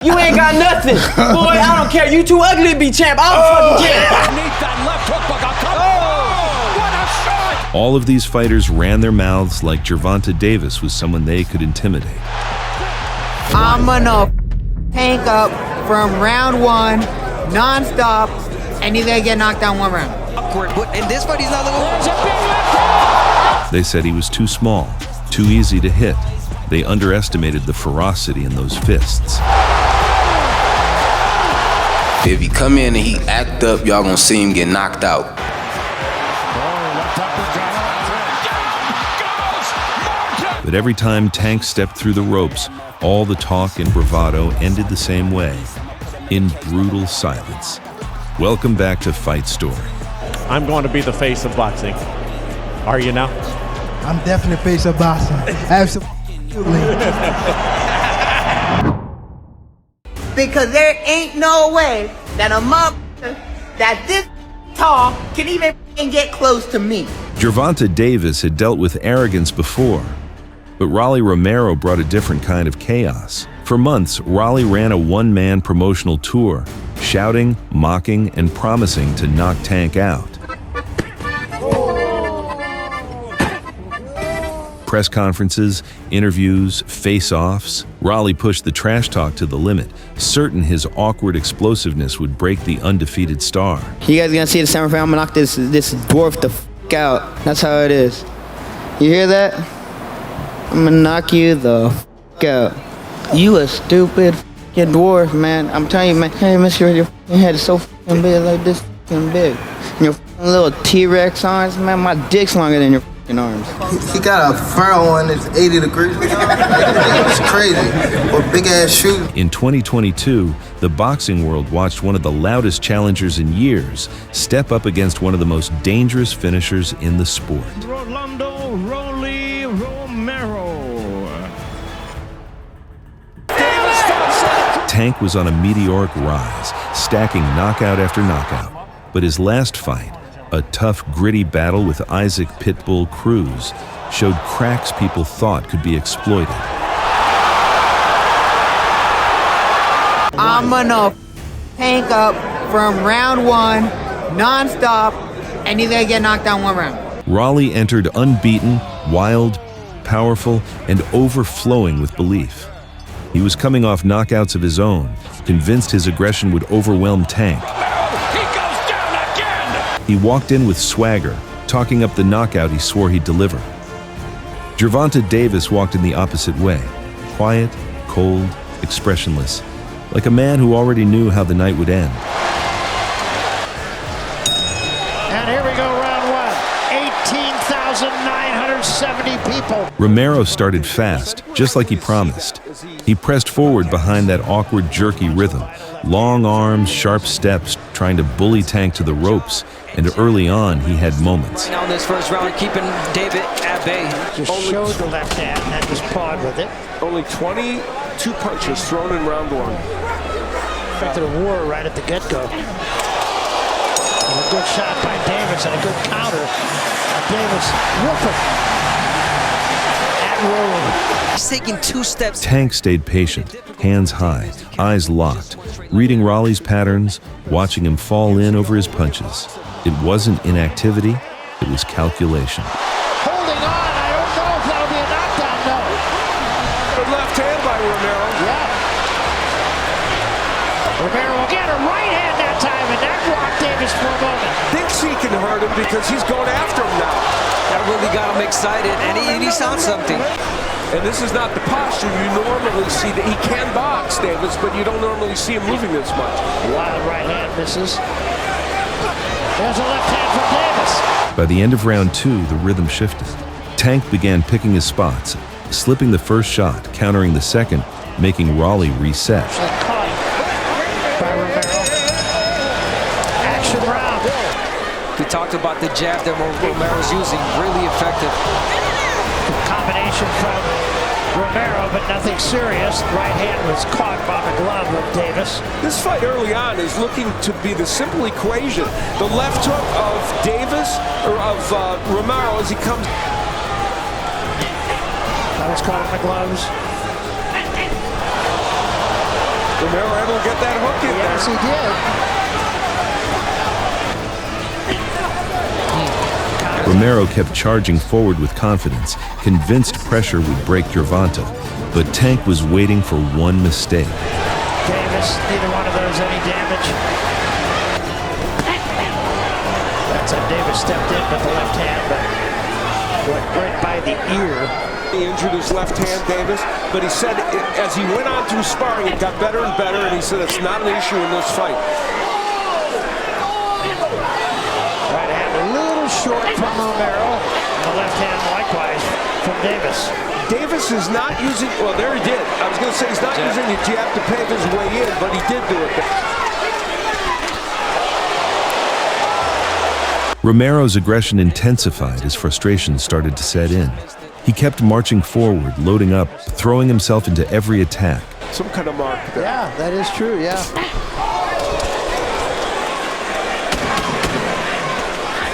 You ain't got nothing. Boy, I don't care. You too ugly to be champ. I don't fucking care. That left hook like a what a shot! All of these fighters ran their mouths like Gervonta Davis was someone they could intimidate. I'm gonna tank up from round one, non-stop, and he's gonna get knocked down one round. Awkward, but in this fight, he's not looking. They said he was too small, too easy to hit. They underestimated the ferocity in those fists. If he come in and he act up, y'all gonna see him get knocked out. But every time Tank stepped through the ropes, all the talk and bravado ended the same way, in brutal silence. Welcome back to Fight Story. I'm going to be the face of boxing. Are you now? I'm definitely face of boxing. Absolutely. Because there ain't no way that a motherfucker that this tall can even get close to me. Gervonta Davis had dealt with arrogance before, but Rolando Romero brought a different kind of chaos. For months, Rolly ran a one-man promotional tour, shouting, mocking, and promising to knock Tank out. Press conferences, interviews, face-offs, Rolly pushed the trash talk to the limit, certain his awkward explosiveness would break the undefeated star. You guys gonna see the semifinal? I'm gonna knock this dwarf the fuck out. That's how it is. You hear that? I'm gonna knock you the fuck out. You a stupid fucking dwarf, man. I'm telling you, man. Hey, mister, your head is so fucking big, like this fucking big. And your little T-Rex arms, man. My dick's longer than your arms. He got a furrow on that's 80 degrees. It's crazy. With big ass shoes. In 2022, the boxing world watched one of the loudest challengers in years step up against one of the most dangerous finishers in the sport. Rolando Romero. Tank was on a meteoric rise, stacking knockout after knockout. But his last fight, a tough, gritty battle with Isaac Pitbull Cruz, showed cracks people thought could be exploited. I'm gonna tank up from round one, non-stop, and he's gonna get knocked down one round. Rolly entered unbeaten, wild, powerful, and overflowing with belief. He was coming off knockouts of his own, convinced his aggression would overwhelm Tank. He walked in with swagger, talking up the knockout he swore he'd deliver. Gervonta Davis walked in the opposite way, quiet, cold, expressionless, like a man who already knew how the night would end. And here we go, round one. 18,970 people. Romero started fast, just like he promised. He pressed forward behind that awkward, jerky rhythm, long arms, sharp steps, trying to bully Tank to the ropes. And early on, he had moments. Right now in this first round, keeping David at bay. Just showed the left hand and just pawed with it. Only 22 punches thrown in round one. Expected a war right at the get-go. And a good shot by Davis and a good counter. Davis whooping. At rolling. He's taking 2 steps. Tank stayed patient, hands high, eyes locked, reading Rolly's patterns, watching him fall in over his punches. It wasn't inactivity, it was calculation. Holding on, I don't know if that'll be a knockdown, no. Good left hand by Romero. Yeah. Romero will get a right hand that time, and that rocked Davis for a moment. Thinks he can hurt him because he's going after him now. That really got him excited, and he saw something. And this is not the posture you normally see. That he can box, Davis, but you don't normally see him moving this much. Wild right hand misses. There's a left hand from Davis. By the end of round 2, the rhythm shifted. Tank began picking his spots, slipping the first shot, countering the second, making Rolly reset. Caught by Romero. Action round. We talked about the jab that Romero's using, really effective. Combination from Romero, but nothing serious. Right hand was caught by the glove of Davis. This fight early on is looking to be the simple equation. The left hook of Davis, or of Romero as he comes. That was caught in the gloves. Romero able to get that hook in there. Yes, he did. Romero kept charging forward with confidence, convinced pressure would break Gervonta, but Tank was waiting for one mistake. Davis, neither one of those any damage. That's how Davis stepped in with the left hand, but went right by the ear. He injured his left hand, Davis, but he said as he went on through sparring, it got better and better, and he said it's not an issue in this fight. Right hand a little short from Romero, and the left hand likewise from Davis. Davis is not using, well, there he did. I was going to say he's not using the jab to pave his way in, but he did do it. Romero's aggression intensified as frustration started to set in. He kept marching forward, loading up, throwing himself into every attack. Some kind of mark there. Yeah, that is true, yeah.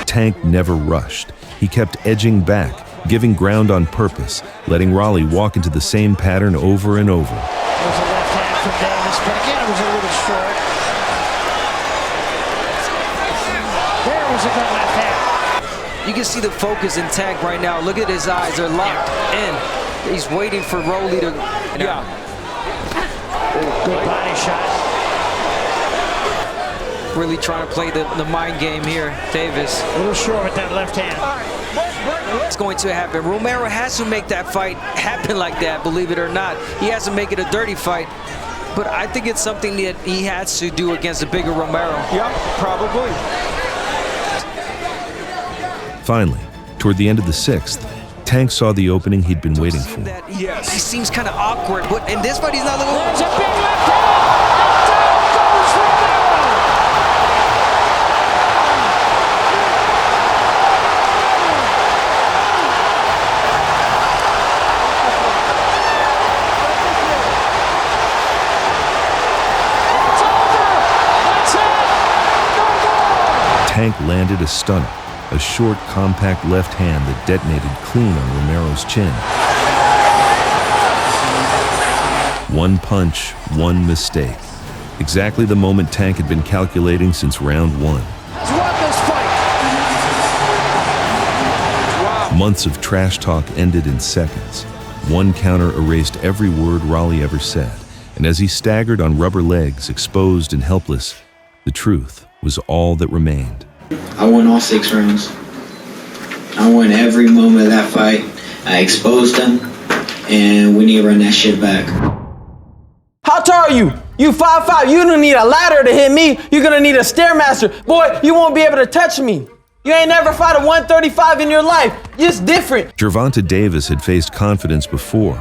Tank never rushed. He kept edging back, giving ground on purpose, letting Rolly walk into the same pattern over and over. There's a left hand from Davis, but again it was a little short. There was a good left hand. You can see the focus in Tank right now. Look at his eyes, they're locked in. He's waiting for Rolly to... Yeah. Good body shot. Really trying to play the mind game here, Davis. A little short with that left hand. It's going to happen. Romero has to make that fight happen like that, believe it or not. He has to make it a dirty fight. But I think it's something that he has to do against a bigger Romero. Yeah, probably. Finally, toward the end of the sixth, Tank saw the opening he'd been waiting for. Yes. He seems kind of awkward, but in this fight, he's not looking. There's a big left hand! Tank landed a stunner, a short, compact left hand that detonated clean on Romero's chin. One punch, one mistake. Exactly the moment Tank had been calculating since round one. Has won this fight. Months of trash talk ended in seconds. One counter erased every word Rolly ever said, and as he staggered on rubber legs, exposed and helpless, the truth was all that remained. I won all 6 rounds. I won every moment of that fight. I exposed them, and we need to run that shit back. How tall are you? You 5'5". You don't need a ladder to hit me. You're gonna need a Stairmaster. Boy, you won't be able to touch me. You ain't never fought a 135 in your life. Just different. Gervonta Davis had faced confidence before,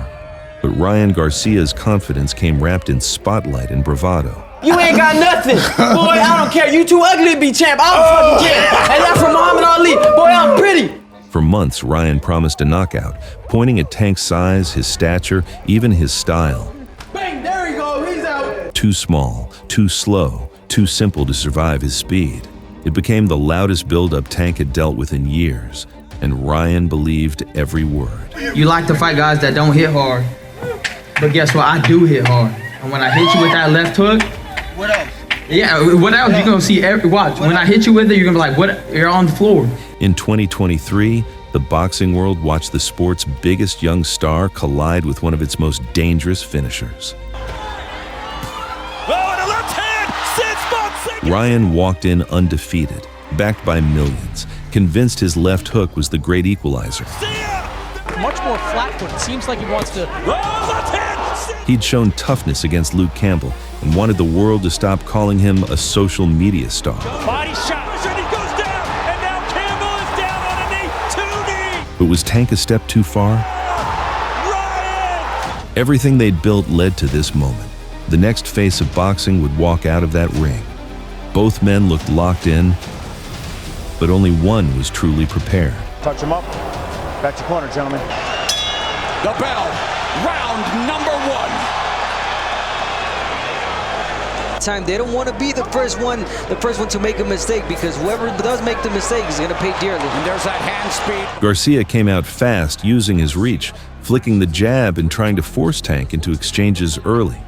but Ryan Garcia's confidence came wrapped in spotlight and bravado. You ain't got nothing. Boy, I don't care. You too ugly to be champ. I don't fucking care. And that's from Muhammad Ali. Boy, I'm pretty. For months, Ryan promised a knockout, pointing at Tank's size, his stature, even his style. Bang, there he goes. He's out. Too small, too slow, too simple to survive his speed. It became the loudest build-up Tank had dealt with in years, and Ryan believed every word. You like to fight guys that don't hit hard, but guess what? I do hit hard. And when I hit you with that left hook, What else? yeah, what else? You're gonna see watch. When I hit you with it, you're gonna be like, what? You're on the floor. In 2023, the boxing world watched the sport's biggest young star collide with one of its most dangerous finishers. Ryan walked in undefeated, backed by millions, convinced his left hook was the great equalizer. Much more flat-footed. Seems like he wants to... He'd shown toughness against Luke Campbell and wanted the world to stop calling him a social media star. Body shot, and he goes down, and now Campbell is down on a knee, 2 knees. But was Tank a step too far? Ryan! Everything they'd built led to this moment. The next face of boxing would walk out of that ring. Both men looked locked in, but only one was truly prepared. Touch him up. Back to corner, gentlemen. The bell. Round number 1. Time they don't want to be the first one to make a mistake, because whoever does make the mistake is going to pay dearly. And there's that hand speed. Garcia came out fast, using his reach, flicking the jab and trying to force Tank into exchanges early.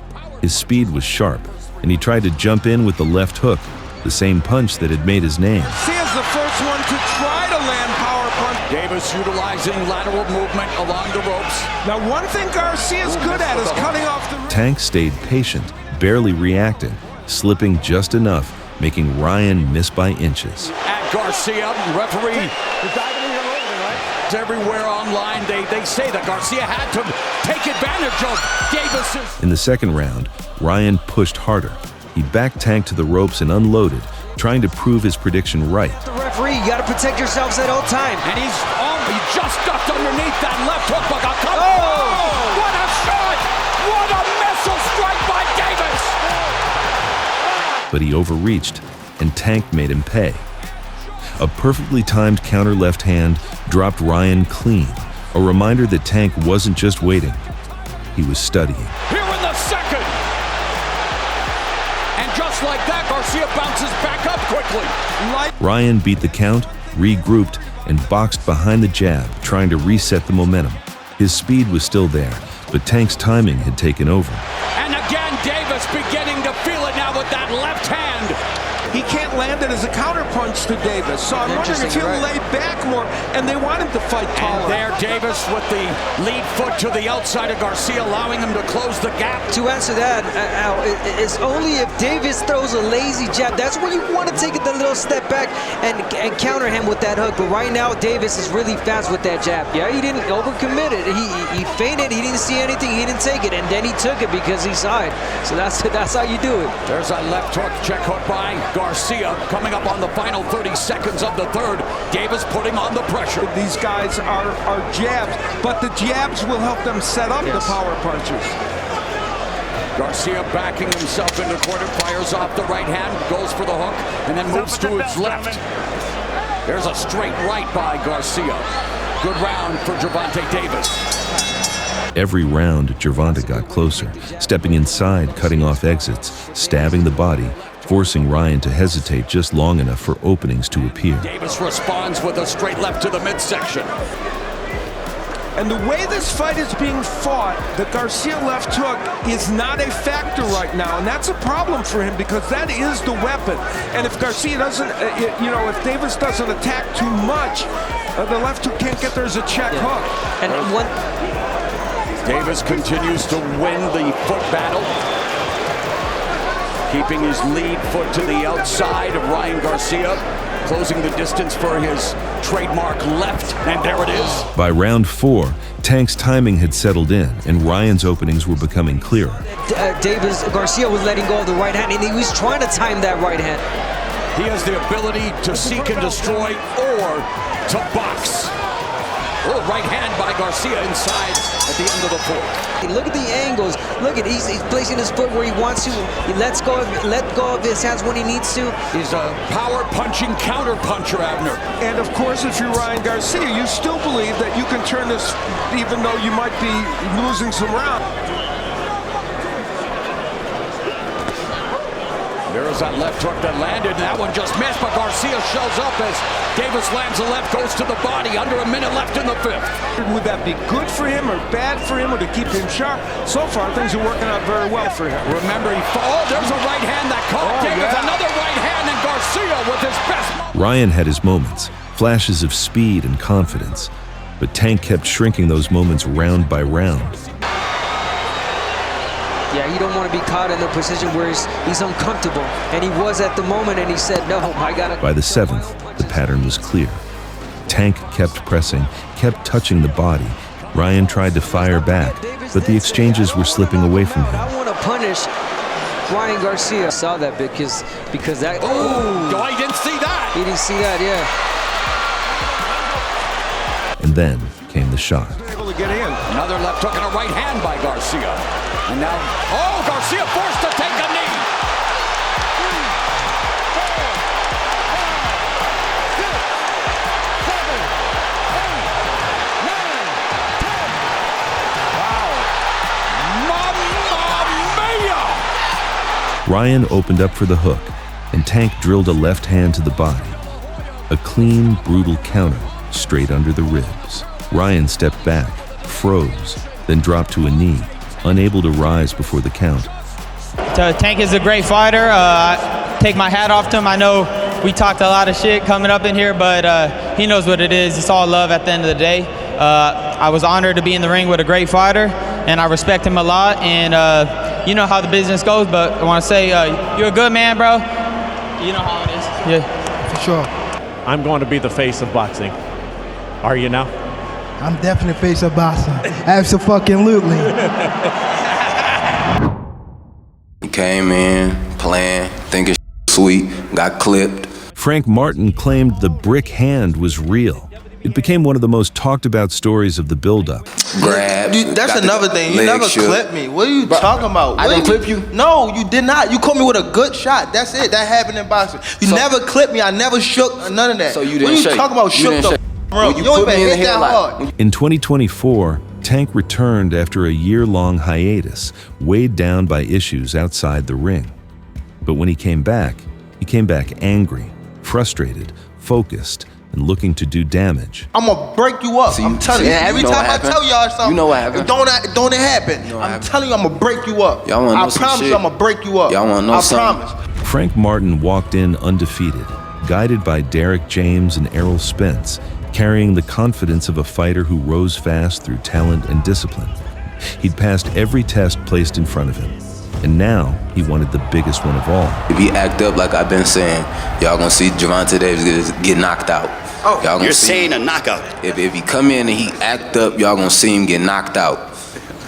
His speed was sharp, and he tried to jump in with the left hook, the same punch that had made his name. Garcia's the first one to try to land power punch. Davis utilizing lateral movement along the ropes. Now, one thing Garcia's good at is cutting off the... Tank stayed patient, barely reacting, slipping just enough, making Ryan miss by inches. At Garcia, referee everywhere online, they say that Garcia had to take advantage of Davis's. In the second round, Ryan pushed harder. He backed Tank to the ropes and unloaded, trying to prove his prediction right. The referee, you got to protect yourselves at all times. And he just ducked underneath that left hook. Oh! What a shot! What a missile strike by Davis! But he overreached, and Tank made him pay. A perfectly timed counter left hand dropped Ryan clean, a reminder that Tank wasn't just waiting, he was studying. Here in the second! And just like that, Garcia bounces back up quickly. Ryan beat the count, regrouped, and boxed behind the jab, trying to reset the momentum. His speed was still there, but Tank's timing had taken over. And again, Davis beginning to feel it now with that left hand. He can't land it as a counterpunch to Davis, so I'm wondering if he'll lay back more, and they want him to fight taller. And there, Davis with the lead foot to the outside of Garcia, allowing him to close the gap. To answer that, Al, it's only if Davis throws a lazy jab. That's where you want to take it the little step back and counter him with that hook. But right now, Davis is really fast with that jab. Yeah, he didn't overcommit it. He feinted. He didn't see anything. He didn't take it, and then he took it because he saw it. So that's how you do it. There's a left hook, check hook by Garcia, coming up on the final 30 seconds of the third. Davis putting on the pressure. These guys are jabs, but the jabs will help them set up the power punches. Garcia backing himself into corner, fires off the right hand, goes for the hook, and then moves to his left. There's a straight right by Garcia. Good round for Gervonta Davis. Every round, Gervonta got closer, stepping inside, cutting off exits, stabbing the body, forcing Ryan to hesitate just long enough for openings to appear. Davis responds with a straight left to the midsection. And the way this fight is being fought, the Garcia left hook is not a factor right now, and that's a problem for him because that is the weapon. And if Garcia doesn't, if Davis doesn't attack too much, the left hook can't get there as a check hook. And Davis continues to win the foot battle, keeping his lead foot to the outside of Ryan Garcia, closing the distance for his trademark left, and there it is. By round 4, Tank's timing had settled in, and Ryan's openings were becoming clearer. Garcia was letting go of the right hand, and he was trying to time that right hand. He has the ability to seek and destroy or to box. Oh, right hand by Garcia inside at the end of the fourth. Look at the angles. Look at he's placing his foot where he wants to. He let go of his hands when he needs to. He's a power punching counter puncher, Abner. And of course, if you're Ryan Garcia, you still believe that you can turn this, even though you might be losing some rounds. There's that left hook that landed, and that one just missed, but Garcia shows up as Davis lands the left, goes to the body, under a minute left in the fifth. Would that be good for him or bad for him or to keep him sharp? So far, things are working out very well for him. Remember, there's a right hand that caught Davis, another right hand, and Garcia with his best. Ryan had his moments, flashes of speed and confidence, but Tank kept shrinking those moments round by round. Yeah, you don't want to be caught in the position where he's uncomfortable. And he was at the moment, and he said, no, I got to. By the 7th, the pattern was clear. Tank kept pressing, kept touching the body. Ryan tried to fire back, but the exchanges were slipping away from him. I want to punish Ryan Garcia. I saw that because that. Oh, I didn't see that. He didn't see that, yeah. And then came the shot. Able to get in. Another left hook and a right hand by Garcia. And now, Garcia forced to take a knee. 3, 4, 5, 6, 7, 8, 9, 10. Wow! Mamma mia! Ryan opened up for the hook, and Tank drilled a left hand to the body. A clean, brutal counter, straight under the ribs. Ryan stepped back, froze, then dropped to a knee, unable to rise before the count. Tank is a great fighter. I take my hat off to him. I know we talked a lot of shit coming up in here, but he knows what it is. It's all love at the end of the day. I was honored to be in the ring with a great fighter, and I respect him a lot. And you know how the business goes, but I want to say you're a good man, bro. You know how it is. Yeah, for sure. I'm going to be the face of boxing. Are you now? I'm definitely face of boxing. Absolutely. He came in, playing, thinking sweet, got clipped. Frank Martin claimed the brick hand was real. It became one of the most talked about stories of the buildup. Grab. That's another thing. You never clipped me. What are you talking about? I didn't clip you? No, you did not. You caught me with a good shot. That's it. That happened in boxing. You never clipped me. I never shook. None of that. So you didn't What are shake? you talking about? Shook the bro. You don't even hit that hard. In 2024, Tank returned after a year-long hiatus, weighed down by issues outside the ring. But when he came back angry, frustrated, focused, and looking to do damage. I'm gonna break you up. I'm telling you. Every time I tell y'all something, you know what happened. Don't it happen? I'm telling you, I'm gonna break you up. Y'all wanna know some promise shit? you, I'm gonna break you up. Y'all wanna know I something? promise. Frank Martin walked in undefeated, guided by Derek James and Errol Spence, carrying the confidence of a fighter who rose fast through talent and discipline. He'd passed every test placed in front of him, and now he wanted the biggest one of all. If he act up like I've been saying, y'all gonna see Gervonta Davis get knocked out. Oh, y'all you're saying a knockout. If he come in and he act up, y'all gonna see him get knocked out.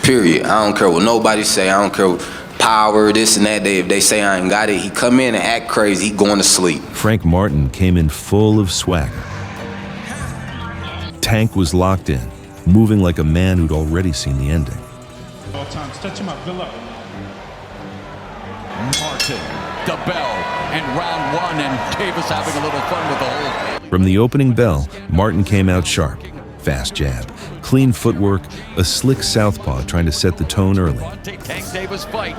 Period. I don't care what nobody say. I don't care what power, this and that. If they say I ain't got it, he come in and act crazy, he going to sleep. Frank Martin came in full of swagger. Tank was locked in, moving like a man who'd already seen the ending. All times, touch him up, good luck. Martin, the bell, and round one, and Davis having a little fun with the whole. From the opening bell, Martin came out sharp. Fast jab, clean footwork, a slick southpaw trying to set the tone early. Tank Davis fight.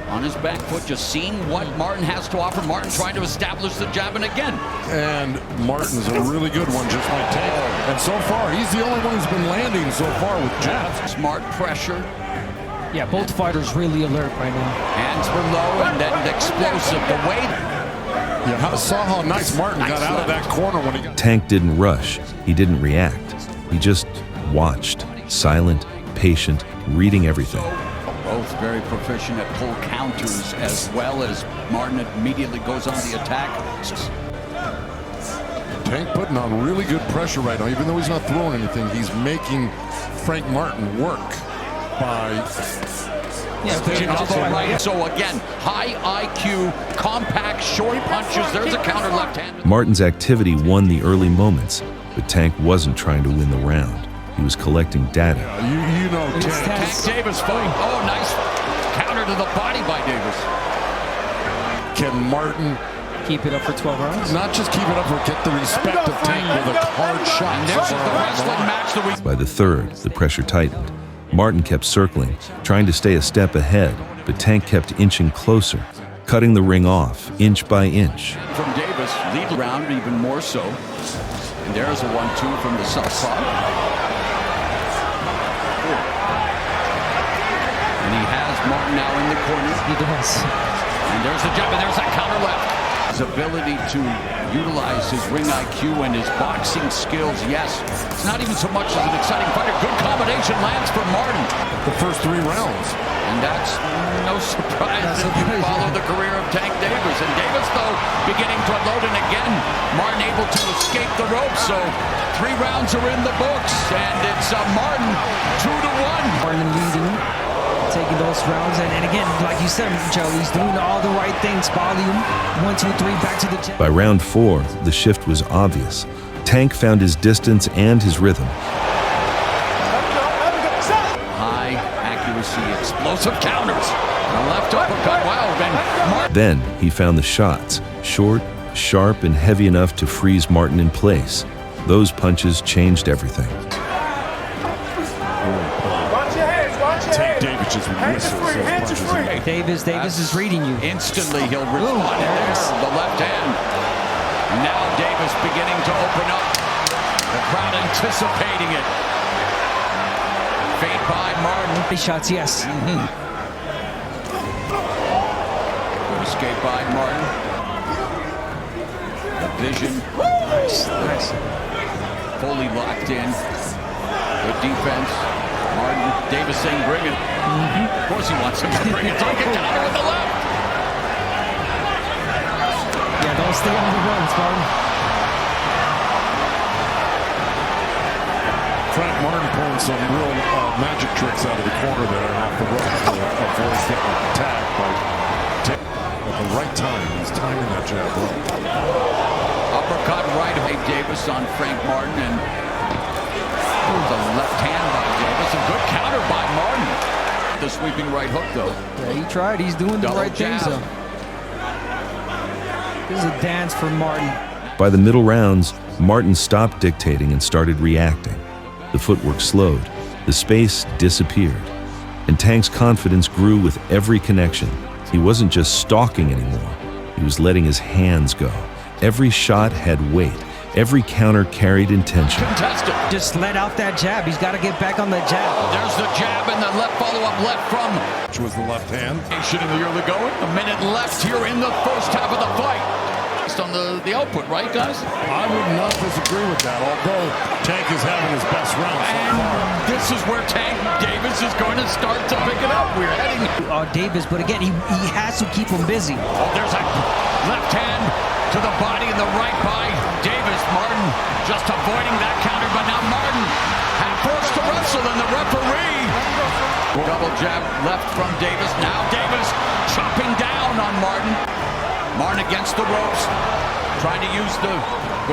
On his back foot, just seeing what Martin has to offer. Martin trying to establish the jab, and again. And Martin's a really good one, just like Tank. And so far, he's the only one who's been landing so far with jabs. Smart pressure. Yeah, both fighters really alert right now. Hands were low and then explosive. The weight. Yeah, saw how nice Martin got out of that corner when he got. Tank didn't rush. He didn't react. He just watched, silent, patient, reading everything. Both very proficient at pull counters as well as Martin immediately goes on the attack. Tank putting on really good pressure right now. Even though he's not throwing anything, he's making Frank Martin work by staying off the right. So again, high IQ, compact, short punches. There's a counter left hand. Martin's activity won the early moments, but Tank wasn't trying to win the round. He was collecting data. You know, Tank Davis fight. Oh, nice counter to the body by Davis. Can Martin keep it up for 12 rounds? Not just keep it up, but get the respect of Tank with a hard shot. And this is the wrestling match that we. By the third, the pressure tightened. Martin kept circling, trying to stay a step ahead, but Tank kept inching closer, cutting the ring off, inch by inch. From Davis, lead round even more so. And there's a 1-2 from the southpaw. And he has Martin now in the corner. He does. And there's the jab, and there's that counter left. His ability to utilize his ring IQ and his boxing skills, yes. It's not even so much as an exciting fighter. Good combination lands for Martin. The first 3 rounds. And that's no surprise if you follow the career of Tank Davis. And Davis, though, beginning to unload, and again, Martin able to escape the ropes. So 3 rounds are in the books, and it's Martin 2-1. Martin leading, taking those rounds, and again, like you said, Joe, he's doing all the right things. Volume, 1, 2, 3, back to the jab. By round 4, the shift was obvious. Tank found his distance and his rhythm. High accuracy, explosive counters. The left uppercut, wow, Then he found the shots, short, sharp, and heavy enough to freeze Martin in place. Those punches changed everything. Tank Davis just whistles. Davis is reading you. Instantly he'll respond there. The left hand. And now Davis beginning to open up. The crowd anticipating it. Fade by Martin. Shots, yes. escape by Martin. The vision. Nice. Fully locked in. Good defense. Martin, Davis saying bring it. Of course he wants him to bring it. Don't get counter with the left. Yeah, don't stay on the runs, Martin. Frank Martin pulling some real magic tricks out of the corner there off the rope to avoid getting attacked by at the right time. He's timing that jab well. Uppercut right of Davis on Frank Martin, and the left hand by Davis. A good counter by Martin. The sweeping right hook, though. Yeah, he tried. He's doing the right things, though. This is a dance for Martin. By the middle rounds, Martin stopped dictating and started reacting. The footwork slowed, the space disappeared, and Tank's confidence grew with every connection. He wasn't just stalking anymore, he was letting his hands go. Every shot had weight, every counter carried intention. Contested. Just let out that jab. He's got to get back on that jab. There's the jab and the left follow-up left from. Which was the left hand. In the early going. A minute left here in the first half of the fight. Just on the output, right, guys? I would not disagree with that, although Tank is having his best round so far. This is where Tank Davis is going to start to pick it up. We're heading. Davis, but again, he has to keep him busy. Oh, there's a left hand to the body and the right by Davis. Martin just avoiding that counter, but now Martin had forced to wrestle, and the referee. Double jab left from Davis. Now Davis chopping down on Martin. Martin against the ropes, trying to use the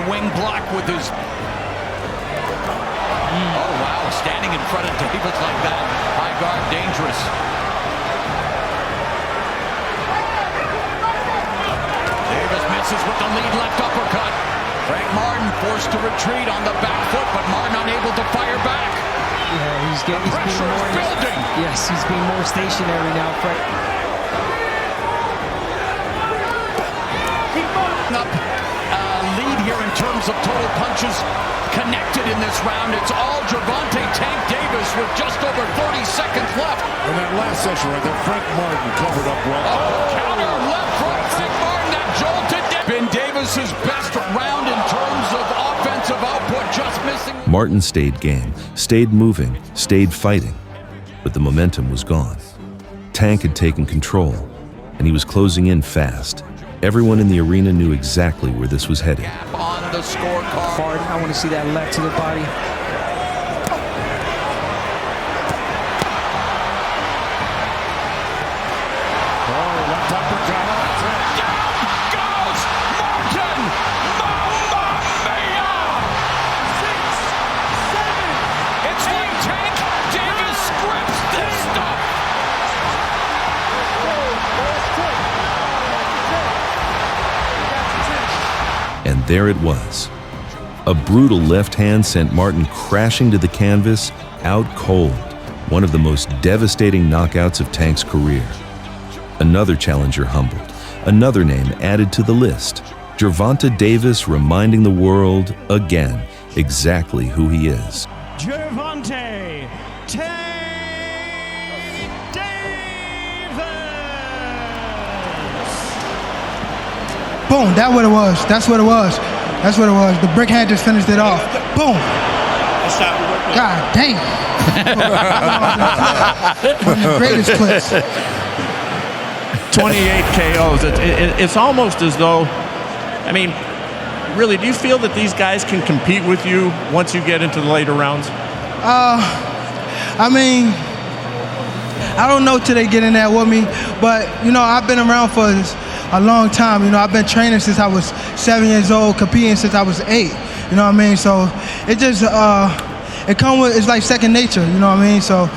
wing block with his. Oh wow, standing in front of Davis like that. High guard, dangerous. Davis misses with the lead left uppercut. Frank Martin forced to retreat on the back foot, but Martin unable to fire back. Yeah, he's being more building. Yes, he's being more stationary now, Frank. Up lead here in terms of total punches connected in this round. It's all Gervonta Tank Davis with just over 30 seconds left. In that last session right there, Frank Martin covered up well. Oh, counter left from Frank Martin that jolted. Been Davis's best round in terms of offensive output, just missing. Martin stayed game, stayed moving, stayed fighting, but the momentum was gone. Tank had taken control, and he was closing in fast. Everyone in the arena knew exactly where this was headed. On the scorecard. I want to see that left to the body. Oh, left uppercut. Down goes Martin! Mamma mia! 6, 7. It's like Tank Davis scripts this stuff. And there it was. A brutal left hand sent Martin crashing to the canvas, out cold, one of the most devastating knockouts of Tank's career. Another challenger humbled, another name added to the list. Gervonta Davis reminding the world again exactly who he is. Gervonta Davis! Boom, that's what it was. That's what it was. That's what it was. The brick hand just finished it off. Boom. God damn. One of the greatest clips. 28 KOs. It's almost as though, I mean, really, do you feel that these guys can compete with you once you get into the later rounds? I mean, I don't know till they get in there with me, but, you know, I've been around for a long time. You know, I've been training since I was 7 years old, competing since I was 8. You know what I mean? So it just, it comes with, it's like second nature, you know what I mean? So